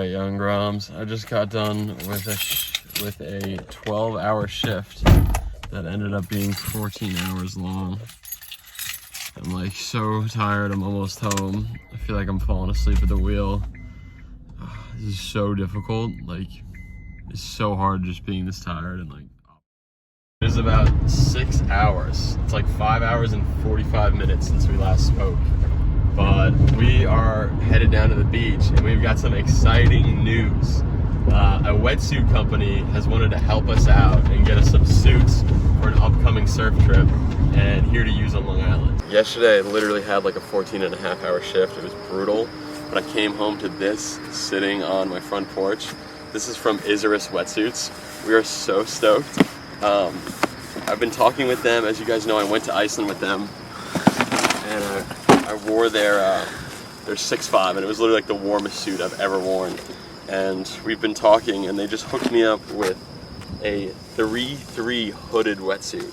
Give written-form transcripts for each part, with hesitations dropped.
right, young Groms. I just got done with a 12-hour shift that ended up being 14 hours long. I'm like so tired. I'm almost home. I feel like I'm falling asleep at the wheel. This is so difficult. Like, it's so hard just being this tired and like. It is about 6 hours. It's like 5 hours and 45 minutes since we last spoke. But we are headed down to the beach and we've got some exciting news. A wetsuit company has wanted to help us out and get us some suits for an upcoming surf trip and here to use on Long Island. Yesterday I literally had like a 14.5-hour shift. It was brutal, but I came home to this sitting on my front porch. This is from Isurus Wetsuits. We are so stoked. I've been talking with them. As you guys know, I went to Iceland with them and I wore their 6'5", and it was literally like the warmest suit I've ever worn. And we've been talking, and they just hooked me up with a 3-3 hooded wetsuit.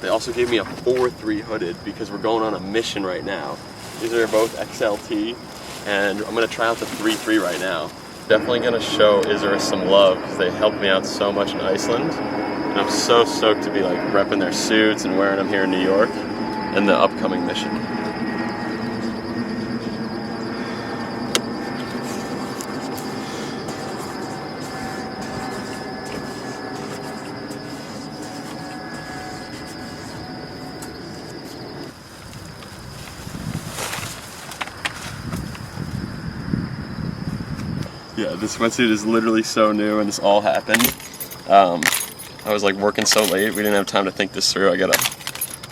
They also gave me a 4-3 hooded because we're going on a mission right now. These are both XLT, and I'm gonna try out the 3-3 right now. Definitely gonna show Isurus some love because they helped me out so much in Iceland. And I'm so stoked to be like repping their suits and wearing them here in New York in the upcoming mission. Yeah, this wetsuit is literally so new and this all happened. I was like working so late, we didn't have time to think this through. I gotta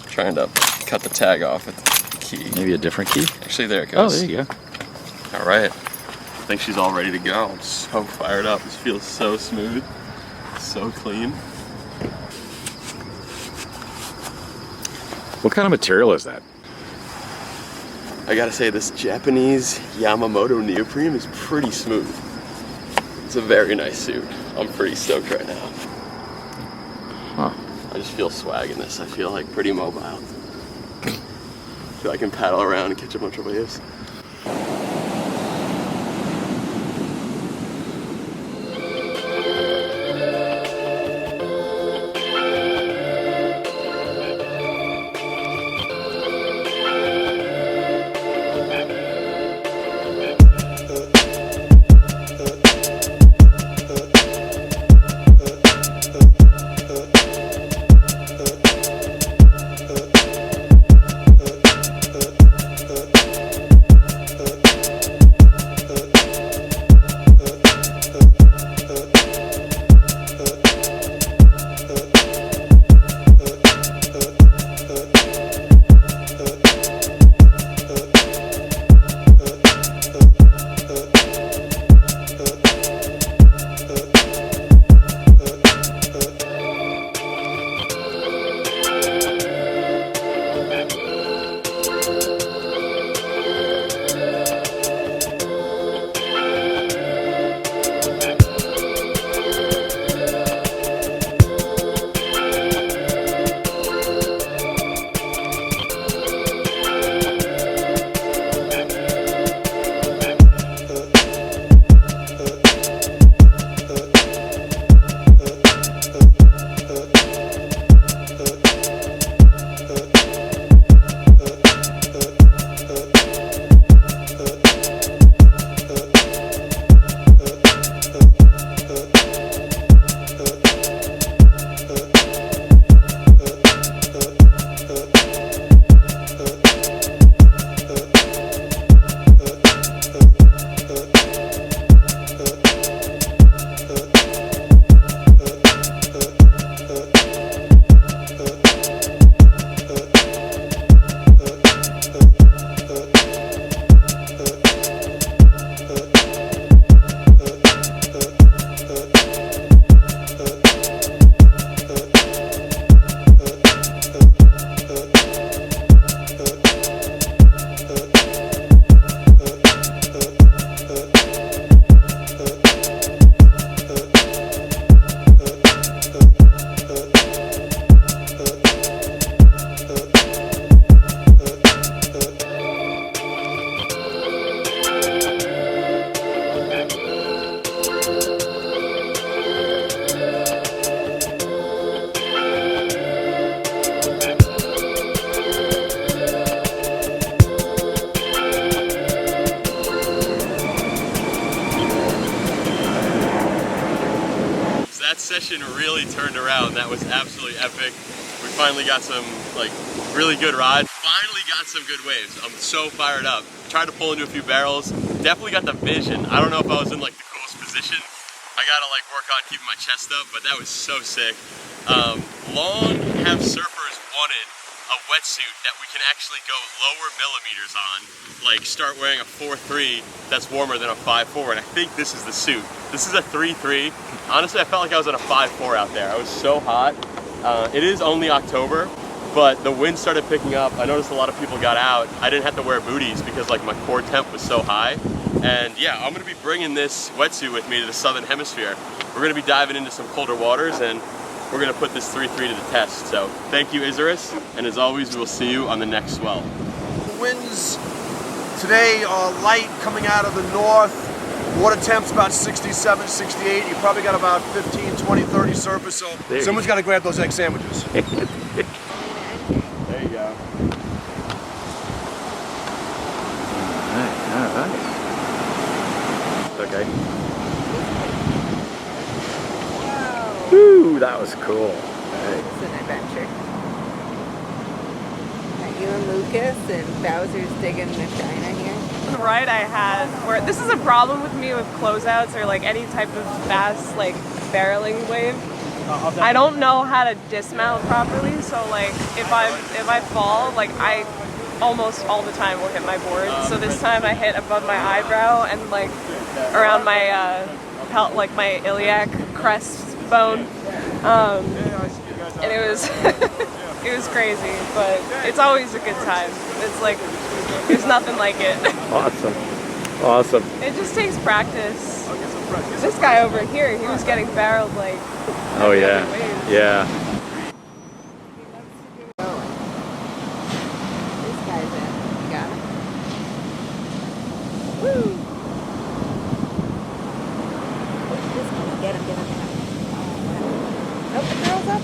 trying to cut the tag off with the key. Maybe a different key? Actually, there it goes. Oh, there you go. All right. I think she's all ready to go. I'm so fired up. This feels so smooth, so clean. What kind of material is that? I gotta say, this Japanese Yamamoto neoprene is pretty smooth. It's a very nice suit. I'm pretty stoked right now. Huh. I just feel swag in this. I feel like pretty mobile. I feel like I can paddle around and catch a bunch of waves. engine really turned around. That was absolutely epic. We finally got some like really good rides. Finally got some good waves. I'm so fired up. Tried to pull into a few barrels. Definitely got the vision. I don't know if I was in like the coolest position. I gotta like work on keeping my chest up, but that was so sick. Long have surfers wanted a wetsuit that we can actually go lower millimeters on, like start wearing a 4.3 that's warmer than a 5.4, and I think this is the suit. This is a 3.3. Honestly, I felt like I was in a 5.4 out there. I was so hot. It is only October, but the wind started picking up. I noticed a lot of people got out. I didn't have to wear booties because like my core temp was so high. And yeah, I'm gonna be bringing this wetsuit with me to the Southern Hemisphere. We're gonna be diving into some colder waters, and we're gonna put this 3.3 to the test. So thank you, Isurus, and as always, we will see you on the next swell. The winds today are light coming out of the north. Water temp's about 67, 68. You probably got about 15, 20, 30 surface, so someone's got to grab those egg sandwiches. There you go. All right. Okay. Wow. Woo, that was cool. Hey. It's an adventure. You and Lucas and Bowser's digging the China here. The ride I had, where this is a problem with me with closeouts or like any type of fast like barreling wave. I don't know how to dismount properly, so like if I fall, like I almost all the time will hit my board. So this time I hit above my eyebrow and like around my like my iliac crest bone, and it was it was crazy, but it's always a good time. It's like there's nothing like it. Awesome. It just takes practice. This guy over here, he was getting barreled like. Oh yeah. Yeah. This guy's in. You got it. Woo! Get him. Nope, the girl's up.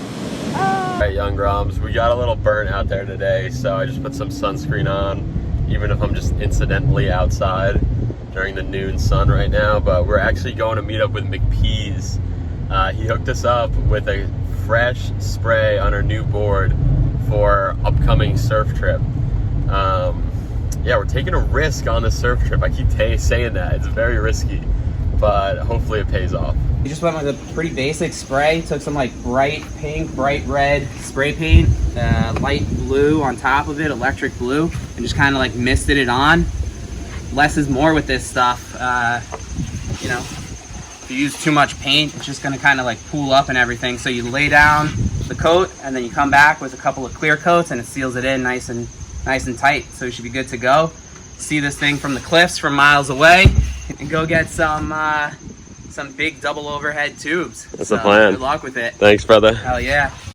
Oh. Alright, young Groms, we got a little burnt out there today, so I just put some sunscreen on, even if I'm just incidentally outside during the noon sun right now. But we're actually going to meet up with McPease. He hooked us up with a fresh spray on our new board for upcoming surf trip. Yeah, we're taking a risk on this surf trip. I keep saying that. It's very risky, but hopefully it pays off. We just went with a pretty basic spray. Took some like bright pink, bright red spray paint, light blue on top of it, electric blue, and just kind of like misted it on. Less is more with this stuff. You know, if you use too much paint, it's just gonna kind of like pool up and everything. So you lay down the coat, and then you come back with a couple of clear coats, and it seals it in nice and tight. So you should be good to go. See this thing from the cliffs from miles away, and go get some big double overhead tubes. That's the plan. Good luck with it. Thanks, brother. Hell yeah.